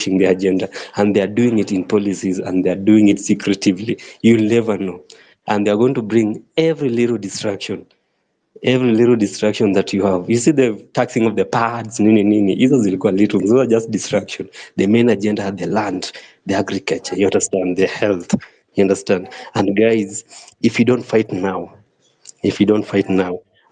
the agenda, and they are doing it in policies, and they are doing it secretively. You'll never know. And they are going to bring every little distraction that you have. You see the taxing of the pads, nini, hizo zilikuwa little, those are just distraction. The main agenda are the land, the agriculture, you understand, the health, you understand. And guys, if you don't fight now,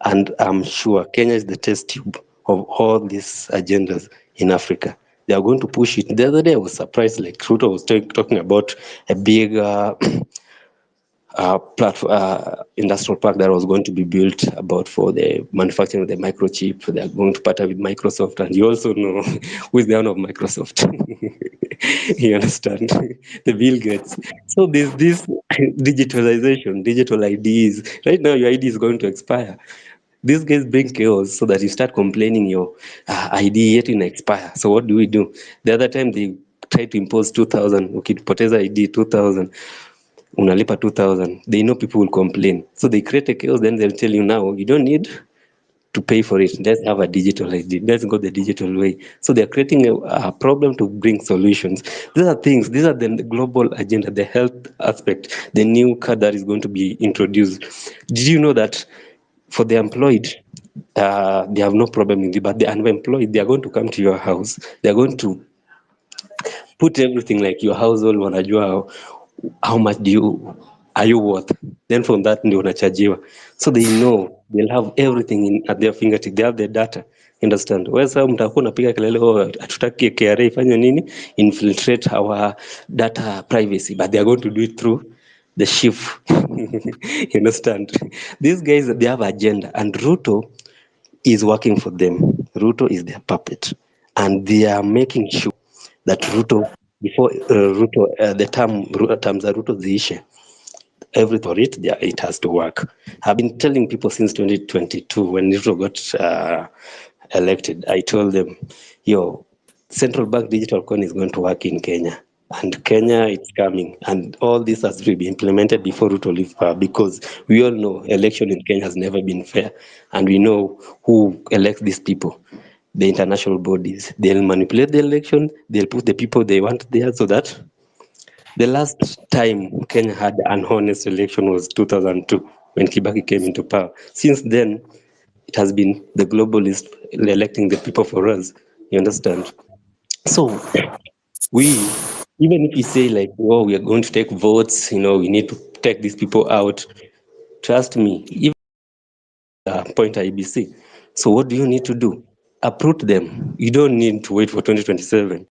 and I'm sure Kenya is the test tube of all these agendas in Africa. They are going to push it. The other day I was surprised, like Ruto was talking about a big industrial park that was going to be built about for the manufacturing of the microchip. They are going to partner with Microsoft, and you also know who is the owner of Microsoft. You understand? The Bill Gates. So there's this digitalization, digital IDs. Right now, your ID is going to expire. These guys bring chaos so that you start complaining your ID yet in expire. So what do we do? The other time they tried to impose 2,000. Ukipoteza ID 2,000. Unalipa 2,000. They know people will complain. So they create a chaos, then they'll tell you now, you don't need to pay for it. Let's have a digital ID. Let's go the digital way. So they're creating a problem to bring solutions. These are things, these are the global agenda, the health aspect, the new card that is going to be introduced. Did you know that for the employed, they have no problem with it, but the unemployed, they are going to come to your house. They are going to put everything like your household, wanajua how much are you worth, then from that ndio unachajiwa, so they know they'll have everything at their fingertips, they have the data, understand. Wewe sasa mtakuwa unapiga kelele, hatutaki KRA ifanye nini, infiltrate our data privacy, but they are going to do it through the shift. You understand? These guys, they have agenda, and Ruto is working for them. Ruto is their puppet, and they are making sure that Ruto, before the terms that Ruto ziishe, everything for it has to work. I've been telling people since 2022 when Ruto got elected. I told them, central bank digital coin is going to work in Kenya. And Kenya, it's coming. And all this has to be implemented before Ruto leaves power, because we all know election in Kenya has never been fair. And we know who elects these people, the international bodies. They'll manipulate the election. They'll put the people they want there, so that the last time Kenya had an honest election was 2002 when Kibaki came into power. Since then, it has been the globalists electing the people for us. You understand? So even if you say like, oh, we are going to take votes, we need to take these people out. Trust me, even point IBC. So what do you need to do? Uproot them. You don't need to wait for 2027.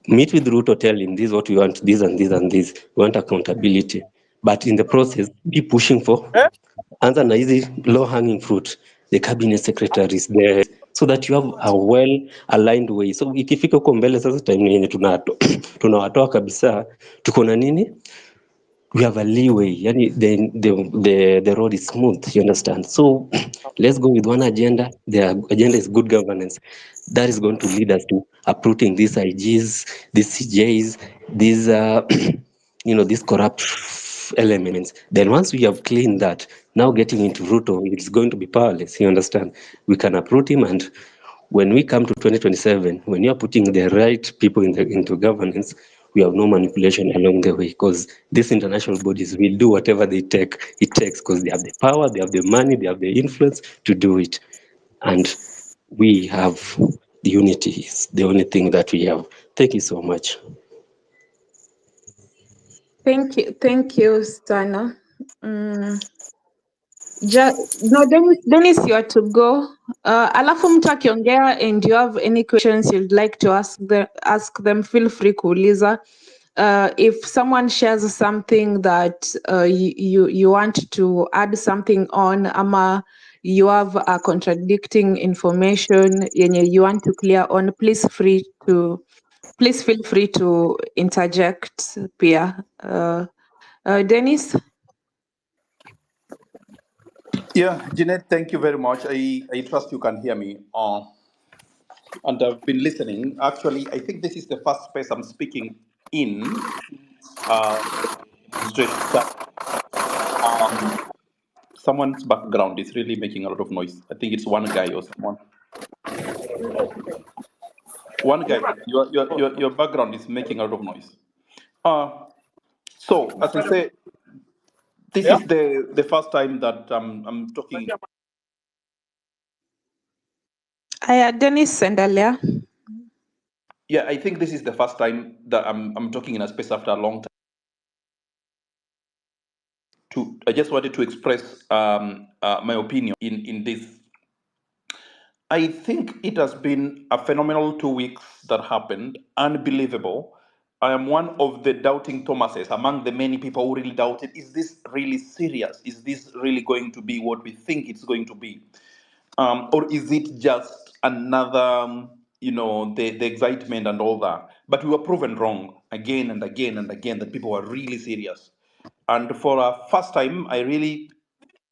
Meet with Ruto, tell him this is what we want, this and this and this. We want accountability. But in the process, be pushing for answer na hizi low hanging fruit, the cabinet secretaries there, so that you have a well aligned way. So ikifika huko mbele sasa, time yenye tunawatoa kabisa, tuko na nini? We have a leeway. Yani the road is smooth, you understand? So let's go with one agenda. The agenda is good governance. That is going to lead us to uprooting these IGs, these CJs, these these corrupt elements. Then once we have cleaned that, now getting into Ruto, it's going to be powerless, you understand? We can uproot him, and when we come to 2027, when you're putting the right people into governance, we have no manipulation along the way, because these international bodies will do whatever it takes, because they have the power, they have the money, they have the influence to do it. And we have the unity is the only thing that we have. Thank you so much. Thank you, Sana. No, Dennis, you are to go. Alafu mtu akiongea and you have any questions you'd like to ask them, feel free kuuliza. If someone shares something that you want to add something on, ama you have a contradicting information yenye you want to clear on, please feel free to interject pia. Dennis? Yeah, Jeanette, thank you very much. I trust you can hear me. And I've been listening. Actually, I think this is the first space I'm speaking in. Someone's background is really making a lot of noise. I think it's one guy or someone. One guy, your background is making a lot of noise. So as I say, this is the first time that I'm talking. Dennis and Alia. Yeah, I think this is the first time that I'm talking in a space after a long time. I just wanted to express my opinion in this. I think it has been a phenomenal 2 weeks that happened, unbelievable. I am one of the doubting Thomases among the many people who really doubted, is this really serious? Is this really going to be what we think it's going to be? Or is it just another, the excitement and all that? But we were proven wrong again and again and again that people were really serious. And for a first time, I really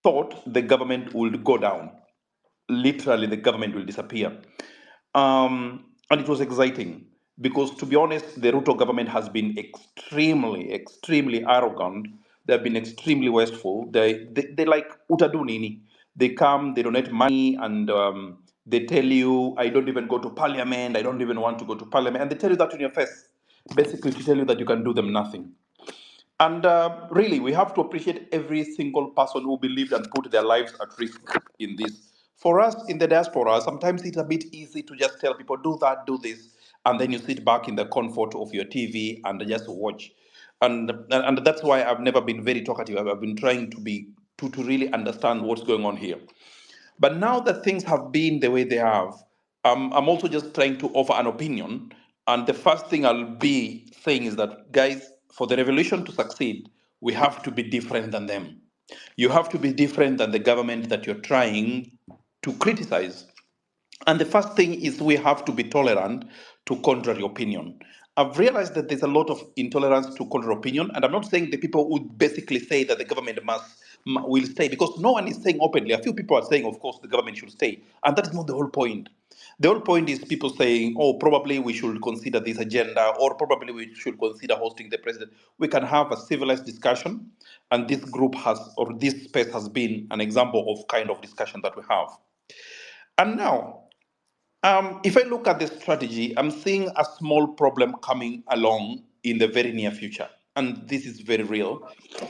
thought the government would go down. Literally, the government will disappear. And it was exciting because, to be honest, the Ruto government has been extremely, extremely arrogant. They have been extremely wasteful. They like utadunini. They come, they donate money, and they tell you, I don't even go to parliament. I don't even want to go to parliament. And they tell you that in your face, basically to tell you that you can do them nothing. And really, we have to appreciate every single person who believed and put their lives at risk in this. For us in the diaspora, sometimes it's a bit easy to just tell people, do that, do this, and then you sit back in the comfort of your TV and just watch. And that's why I've never been very talkative. I've been trying to really understand what's going on here. But now that things have been the way they have, I'm also just trying to offer an opinion. And the first thing I'll be saying is that, guys, for the revolution to succeed, we have to be different than them. You have to be different than the government that you're trying to criticize. And the first thing is we have to be tolerant to contrary opinion. I've realized that there's a lot of intolerance to contrary opinion, and I'm not saying the people would basically say that the government will stay, because no one is saying openly. A few people are saying, of course, the government should stay, and that is not the whole point. The whole point is people saying, oh, probably we should consider this agenda, or probably we should consider hosting the president. We can have a civilized discussion, and this group has, or this space has been an example of kind of discussion that we have. And now, if I look at the strategy, I'm seeing a small problem coming along in the very near future. And this is very real.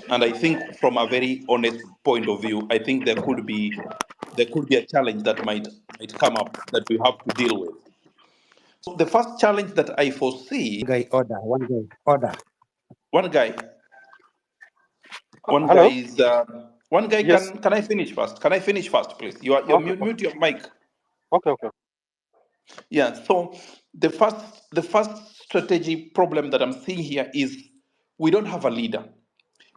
And I think from a very honest point of view, I think there could be a challenge that might come up that we have to deal with. So the first challenge that I foresee. Order. One guy Hello? is one guy. Yes. Can I finish first? Can I finish first, please? You're Okay. mute your mic. Okay. Yeah, so the first strategy problem that I'm seeing here is we don't have a leader.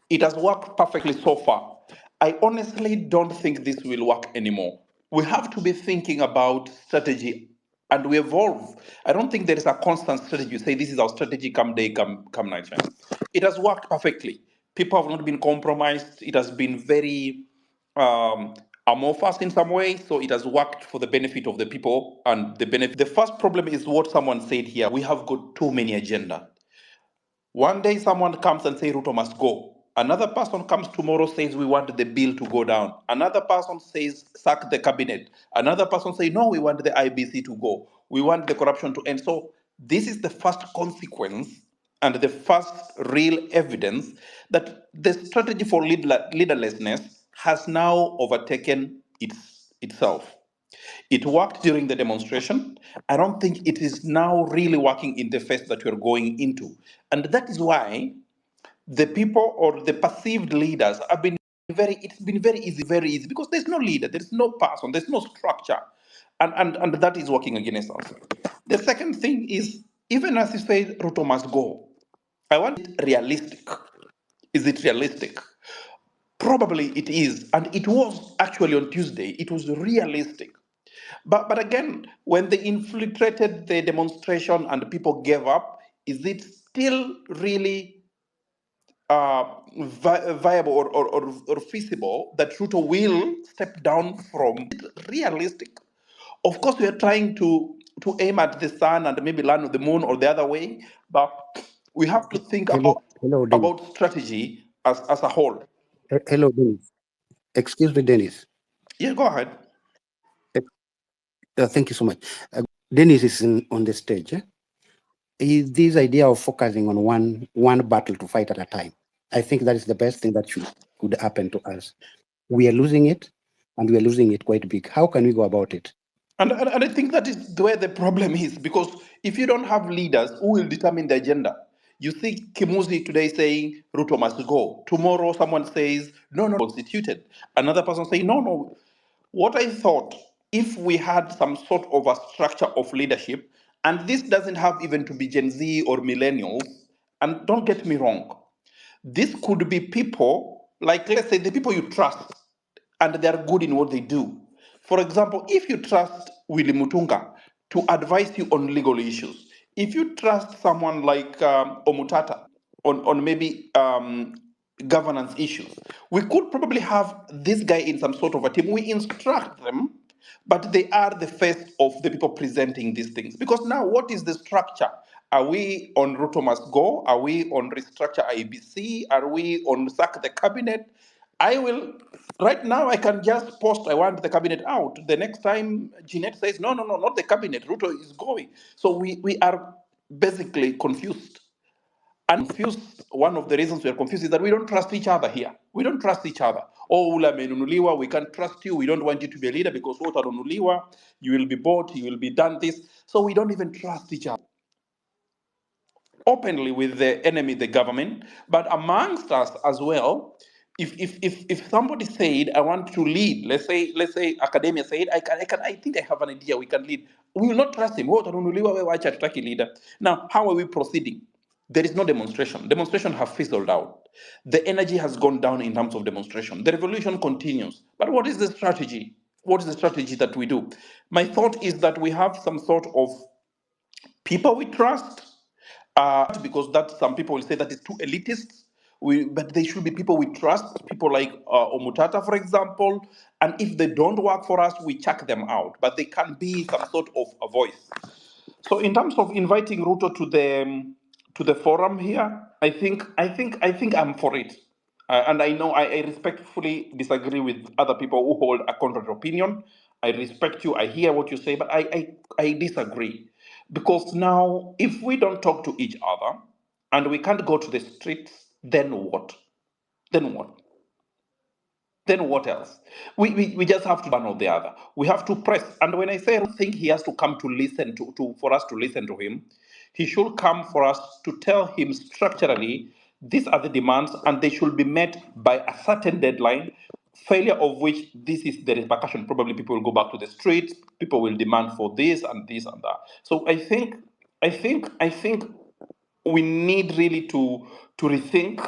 It has worked perfectly so far. I honestly don't think this will work anymore. We have to be thinking about strategy and we evolve. I don't think there is a constant strategy. You say this is our strategy, come day, come night. It has worked perfectly. People have not been compromised. It has been very amorphous in some way, so it has worked for the benefit of the people and the benefit. The first problem is what someone said here. We have got too many agenda. One day someone comes and say Ruto must go. Another person comes tomorrow, says we want the bill to go down. Another person says sack the cabinet. Another person says no, we want the IBC to go. We want the corruption to end. So this is the first consequence and the first real evidence that the strategy for leaderlessness has now overtaken itself. It worked during the demonstration. I don't think it is now really working in the phase that we're going into. And that is why the people or the perceived leaders have been it's been very easy, because there's no leader, there's no person, there's no structure. And that is working against us. The second thing is, even as you say, Ruto must go. I want it realistic. Is it realistic? Probably it is. And it was actually on Tuesday, it was realistic. But again, when they infiltrated the demonstration and people gave up, is it still really viable or feasible that Ruto will step down from it? Realistic? Of course, we are trying to aim at the sun and maybe land on the moon or the other way, but we have to think Hello, Dennis. about strategy as a whole. Hello, Dennis. Excuse me, Dennis. Yeah, go ahead. Thank you so much. Dennis is on the stage. Is this idea of focusing on one battle to fight at a time. I think that is the best thing that could happen to us. We are losing it, and we are losing it quite big. How can we go about it? And I think that is where the problem is, because if you don't have leaders who will determine the agenda, you see Kimuzi today saying Ruto must go. Tomorrow someone says, no, no, constituted. Another person saying, no, no. What I thought, if we had some sort of a structure of leadership, and this doesn't have even to be Gen Z or millennials, and don't get me wrong, this could be people, like let's say the people you trust and they are good in what they do. For example, if you trust Willy Mutunga to advise you on legal issues, if you trust someone like Omutata on maybe governance issues, we could probably have this guy in some sort of a team. We instruct them, but they are the face of the people presenting these things. Because now, what is the structure? Are we on Ruto must go? Are we on restructure IBC? Are we on sack the cabinet? I will, right now, I can just post, I want the cabinet out. The next time Jeanette says, no, no, no, not the cabinet, Ruto is going. So we are basically confused. And confused, one of the reasons we are confused is that we don't trust each other here. We don't trust each other. Oh, Ula menunuliwa, we can't trust you. We don't want you to be a leader because utanunuliwa, you will be bought, you will be done this. So we don't even trust each other openly with the enemy, the government, but amongst us as well. If somebody said, I want to lead, let's say academia said, I think I have an idea, we can lead. We will not trust him. Oh, utanunuliwa, wewe wacha tutaki leader. Now, how are we proceeding? There is no demonstration. Demonstration have fizzled out. The energy has gone down in terms of demonstration. The revolution continues. But what is the strategy? What is the strategy that we do? My thought is that we have some sort of people we trust, because that some people will say that is too elitist. But they should be people we trust, people like Omutata, for example. And if they don't work for us, we chuck them out. But they can be some sort of a voice. So in terms of inviting Ruto to the forum here, I think I'm for it, and I know I respectfully disagree with other people who hold a contrary opinion. I respect you. I hear what you say, but I disagree, because now if we don't talk to each other and we can't go to the streets, then what? Then what? Then what else? We just have to do one or the other. We have to press. And when I say I don't think he has to come to listen to for us to listen to him, he should come for us to tell him structurally these are the demands and they should be met by a certain deadline. Failure of which this is the repercussion. Probably people will go back to the streets, people will demand for this and this and that. So I think we need really to rethink